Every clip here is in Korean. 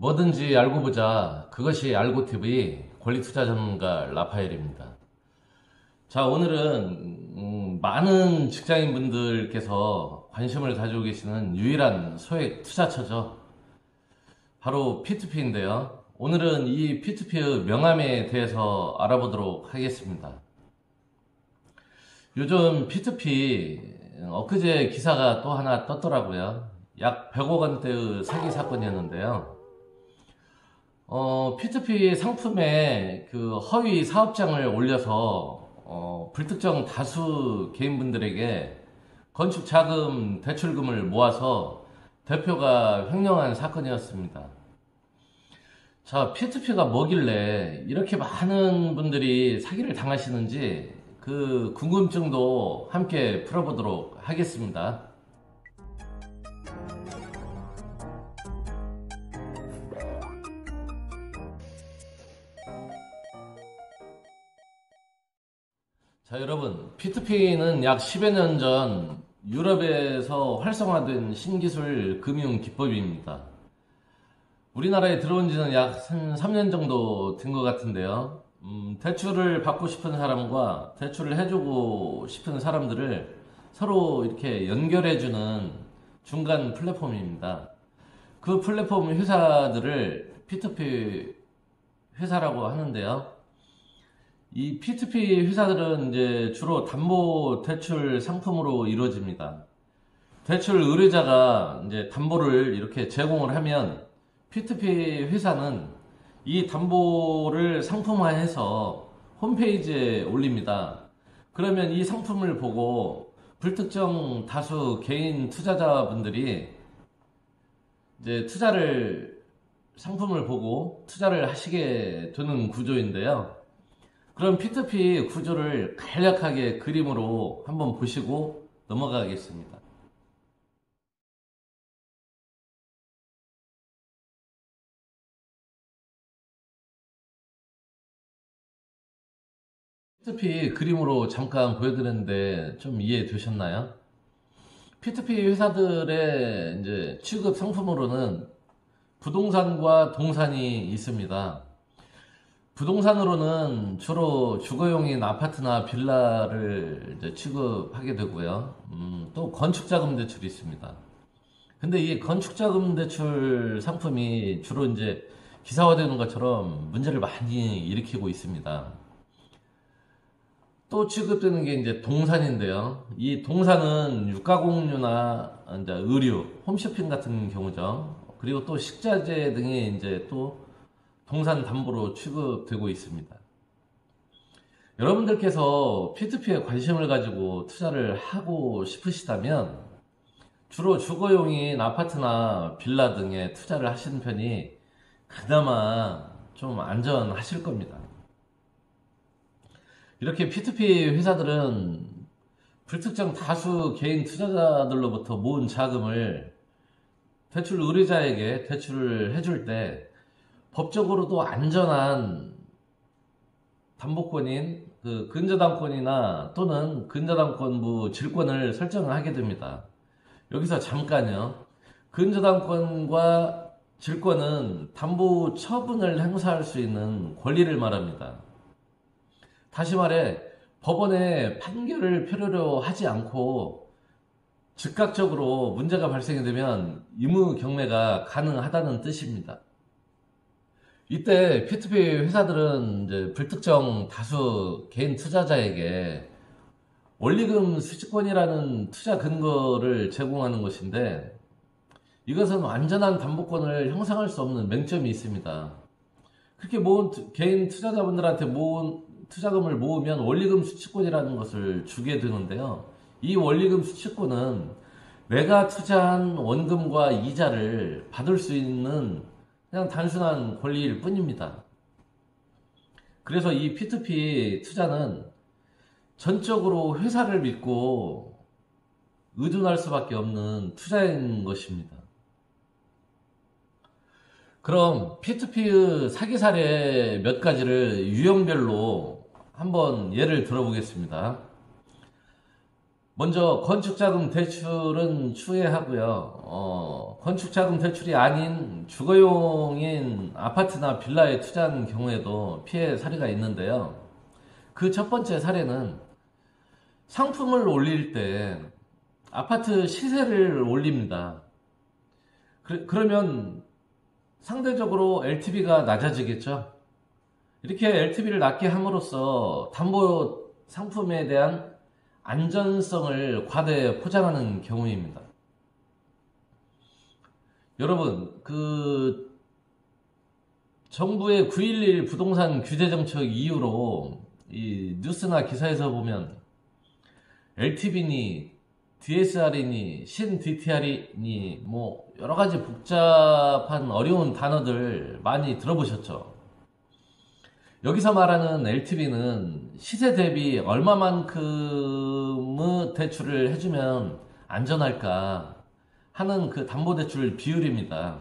뭐든지 알고 보자. 그것이 알고TV 권리투자 전문가 라파엘입니다. 자, 오늘은 많은 직장인분들께서 관심을 가지고 계시는 유일한 소액 투자처죠. 바로 P2P인데요. 오늘은 이 P2P의 명함에 대해서 알아보도록 하겠습니다. 요즘 P2P 엊그제 기사가 또 하나 떴더라고요. 약 100억 원대의 사기 사건이었는데요. P2P 상품에 그 허위 사업장을 올려서 불특정 다수 개인분들에게 건축 자금 대출금을 모아서 대표가 횡령한 사건이었습니다. 자, P2P가 뭐길래 이렇게 많은 분들이 사기를 당하시는지 그 궁금증도 함께 풀어보도록 하겠습니다. 자, 여러분, P2P는 약 10여 년 전 유럽에서 활성화된 신기술 금융 기법입니다. 우리나라에 들어온 지는 약 3년 정도 된 것 같은데요. 대출을 받고 싶은 사람과 대출을 해주고 싶은 사람들을 서로 이렇게 연결해주는 중간 플랫폼입니다. 그 플랫폼 회사들을 P2P 회사라고 하는데요. 이 P2P 회사들은 이제 주로 담보 대출 상품으로 이루어집니다. 대출 의뢰자가 이제 담보를 이렇게 제공을 하면 P2P 회사는 이 담보를 상품화해서 홈페이지에 올립니다. 그러면 이 상품을 보고 불특정 다수 개인 투자자분들이 이제 상품을 보고 투자를 하시게 되는 구조인데요. 그럼 P2P 구조를 간략하게 그림으로 한번 보시고 넘어가겠습니다. P2P 그림으로 잠깐 보여드렸는데 좀 이해되셨나요? P2P 회사들의 이제 취급 상품으로는 부동산과 동산이 있습니다. 부동산으로는 주로 주거용인 아파트나 빌라를 이제 취급하게 되고요. 또 건축자금 대출이 있습니다. 근데 이 건축자금 대출 상품이 주로 이제 기사화되는 것처럼 문제를 많이 일으키고 있습니다. 또 취급되는 게 이제 동산인데요. 이 동산은 유가공유나 이제 의류, 홈쇼핑 같은 경우죠. 그리고 또 식자재 등이 이제 또 동산 담보로 취급되고 있습니다. 여러분들께서 P2P에 관심을 가지고 투자를 하고 싶으시다면 주로 주거용인 아파트나 빌라 등에 투자를 하시는 편이 그나마 좀 안전하실 겁니다. 이렇게 P2P 회사들은 불특정 다수 개인 투자자들로부터 모은 자금을 대출 의뢰자에게 대출을 해줄 때 법적으로도 안전한 담보권인 그 근저당권이나 또는 근저당권부 질권을 설정을 하게 됩니다. 여기서 잠깐요. 근저당권과 질권은 담보 처분을 행사할 수 있는 권리를 말합니다. 다시 말해 법원의 판결을 필요로 하지 않고 즉각적으로 문제가 발생이 되면 의무 경매가 가능하다는 뜻입니다. 이때 P2P 회사들은 이제 불특정 다수 개인 투자자에게 원리금 수취권이라는 투자 근거를 제공하는 것인데 이것은 완전한 담보권을 형성할 수 없는 맹점이 있습니다. 그렇게 모은 개인 투자자분들한테 모은 투자금을 모으면 원리금 수취권이라는 것을 주게 되는데요. 이 원리금 수취권은 내가 투자한 원금과 이자를 받을 수 있는 그냥 단순한 권리일 뿐입니다. 그래서 이 P2P 투자는 전적으로 회사를 믿고 의존할 수밖에 없는 투자인 것입니다. 그럼 P2P의 사기 사례 몇 가지를 유형별로 한번 예를 들어보겠습니다. 먼저 건축자금 대출은 추회하고요. 건축자금 대출이 아닌 주거용인 아파트나 빌라에 투자한 경우에도 피해 사례가 있는데요. 그 첫 번째 사례는 상품을 올릴 때 아파트 시세를 올립니다. 그러면 상대적으로 LTV가 낮아지겠죠. 이렇게 LTV를 낮게 함으로써 담보 상품에 대한 안전성을 과대 포장하는 경우입니다. 여러분, 정부의 9.11 부동산 규제 정책 이후로 이 뉴스나 기사에서 보면 LTV니 DSR이니 신DTR이니 뭐 여러 가지 복잡한 어려운 단어들 많이 들어보셨죠? 여기서 말하는 LTV는 시세 대비 얼마만큼의 대출을 해주면 안전할까 하는 그 담보대출 비율입니다.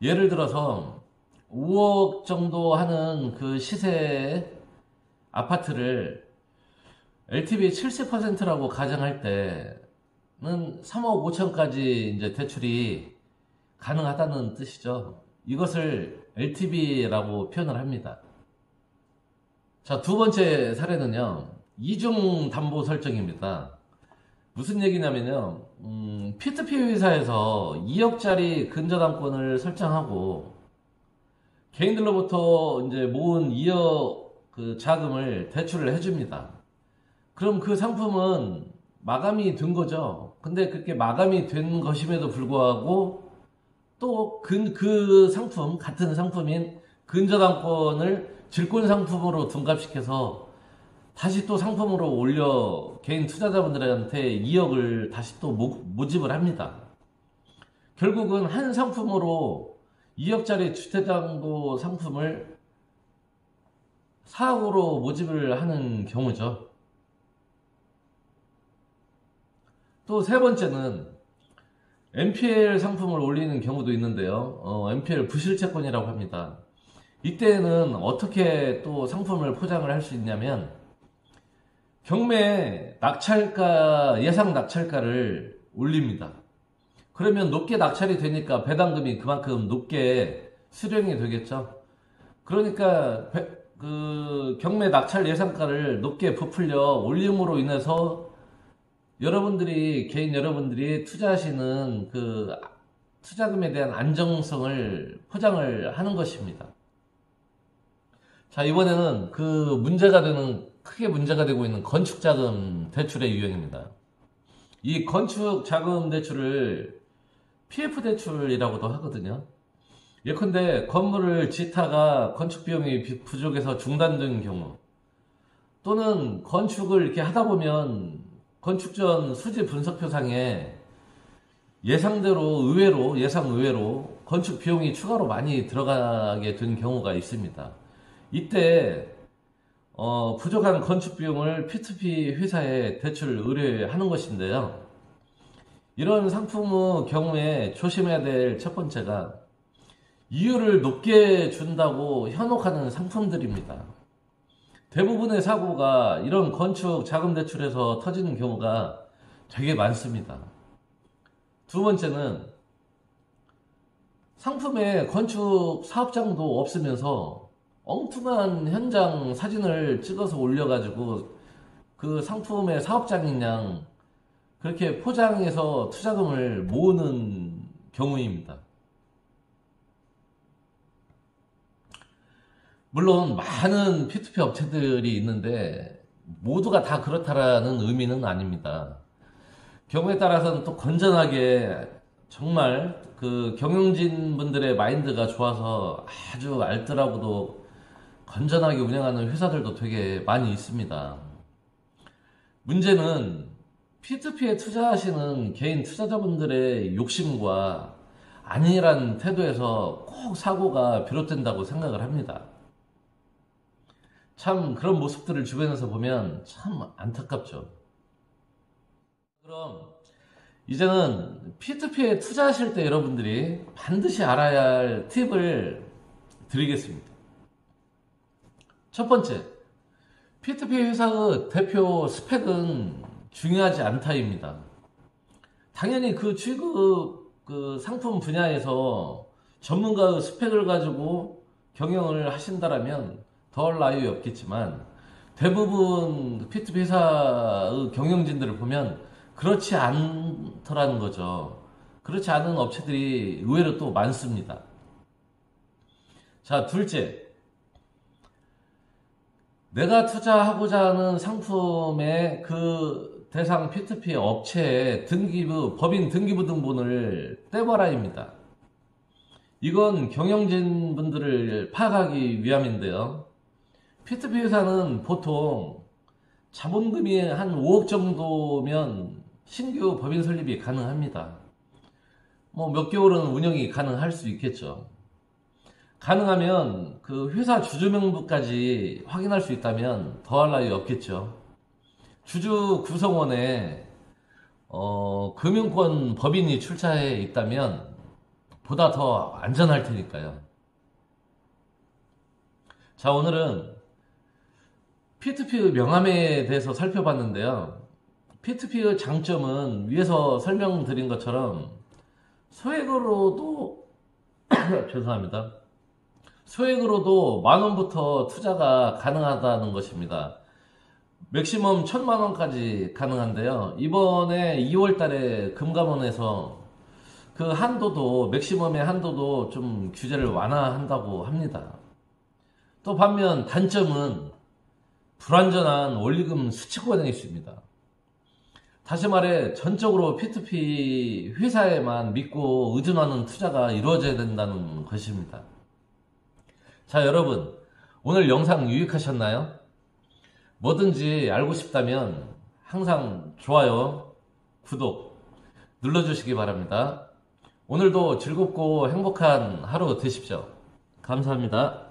예를 들어서 5억 정도 하는 그 시세 아파트를 LTV 70%라고 가정할 때는 3억 5천까지 이제 대출이 가능하다는 뜻이죠. 이것을 LTV라고 표현을 합니다. 자, 두 번째 사례는요, 이중 담보 설정입니다. 무슨 얘기냐면요, P2P 회사에서 2억짜리 근저당권을 설정하고 개인들로부터 이제 모은 2억 그 자금을 대출을 해줍니다. 그럼 그 상품은 마감이 된 거죠. 근데 그렇게 마감이 된 것임에도 불구하고 또 그 상품, 같은 상품인 근저당권을 질권 상품으로 둔갑시켜서 다시 또 상품으로 올려 개인 투자자분들한테 2억을 다시 또 모집을 합니다. 결국은 한 상품으로 2억짜리 주택담보 상품을 4억으로 모집을 하는 경우죠. 또 세 번째는 NPL 상품을 올리는 경우도 있는데요. NPL 부실채권이라고 합니다. 이때는 어떻게 또 상품을 포장을 할 수 있냐면 경매 낙찰가, 예상 낙찰가를 올립니다. 그러면 높게 낙찰이 되니까 배당금이 그만큼 높게 수령이 되겠죠. 그러니까 그 경매 낙찰 예상가를 높게 부풀려 올림으로 인해서 개인 여러분들이 투자하시는 그 투자금에 대한 안정성을 포장을 하는 것입니다. 자, 이번에는 크게 문제가 되고 있는 건축자금 대출의 유형입니다. 이 건축자금 대출을 PF 대출이라고도 하거든요. 예컨대 건물을 짓다가 건축 비용이 부족해서 중단된 경우, 또는 건축을 이렇게 하다 보면 건축 전 수지 분석표상에 예상 의외로 건축 비용이 추가로 많이 들어가게 된 경우가 있습니다. 이때 부족한 건축 비용을 P2P 회사에 대출 의뢰하는 것인데요. 이런 상품의 경우에 조심해야 될 첫 번째가 이율을 높게 준다고 현혹하는 상품들입니다. 대부분의 사고가 이런 건축 자금 대출에서 터지는 경우가 되게 많습니다. 두 번째는 상품에 건축 사업장도 없으면서 엉뚱한 현장 사진을 찍어서 올려가지고 그 상품의 사업장인 양 그렇게 포장해서 투자금을 모으는 경우입니다. 물론 많은 P2P 업체들이 있는데 모두가 다 그렇다라는 의미는 아닙니다. 경우에 따라서는 또 건전하게 정말 그 경영진 분들의 마인드가 좋아서 아주 알뜰하고도 건전하게 운영하는 회사들도 되게 많이 있습니다. 문제는 P2P에 투자하시는 개인 투자자분들의 욕심과 안일한 태도에서 꼭 사고가 비롯된다고 생각을 합니다. 참 그런 모습들을 주변에서 보면 참 안타깝죠. 그럼 이제는 P2P에 투자하실 때 여러분들이 반드시 알아야 할 팁을 드리겠습니다. 첫 번째, P2P 회사의 대표 스펙은 중요하지 않다입니다. 당연히 그 취급 그 상품 분야에서 전문가의 스펙을 가지고 경영을 하신다라면 더할 나위 없겠지만, 대부분 P2P 회사의 경영진들을 보면 그렇지 않더라는 거죠. 그렇지 않은 업체들이 의외로 또 많습니다. 자, 둘째, 내가 투자하고자 하는 상품의 그 대상 P2P 업체의 등기부, 법인 등기부 등본을 떼봐라입니다. 이건 경영진 분들을 파악하기 위함인데요. P2P 회사는 보통 자본금이 한 5억 정도면 신규 법인 설립이 가능합니다. 뭐 몇 개월은 운영이 가능할 수 있겠죠. 가능하면 그 회사 주주명부까지 확인할 수 있다면 더할 나위 없겠죠. 주주 구성원에 금융권 법인이 출자해 있다면 보다 더 안전할 테니까요. 자, 오늘은 P2P의 명함에 대해서 살펴봤는데요. P2P의 장점은 위에서 설명드린 것처럼 소액으로도 죄송합니다. 소액으로도 10,000원부터 투자가 가능하다는 것입니다. 맥시멈 1,000,000원까지 가능한데요. 이번에 2월달에 금감원에서 그 한도도, 맥시멈의 한도도 좀 규제를 완화한다고 합니다. 또 반면 단점은 불완전한 원리금 수취권이 있습니다. 다시 말해 전적으로 P2P 회사에만 믿고 의존하는 투자가 이루어져야 된다는 것입니다. 자, 여러분, 오늘 영상 유익하셨나요? 뭐든지 알고 싶다면 항상 좋아요, 구독 눌러주시기 바랍니다. 오늘도 즐겁고 행복한 하루 되십시오. 감사합니다.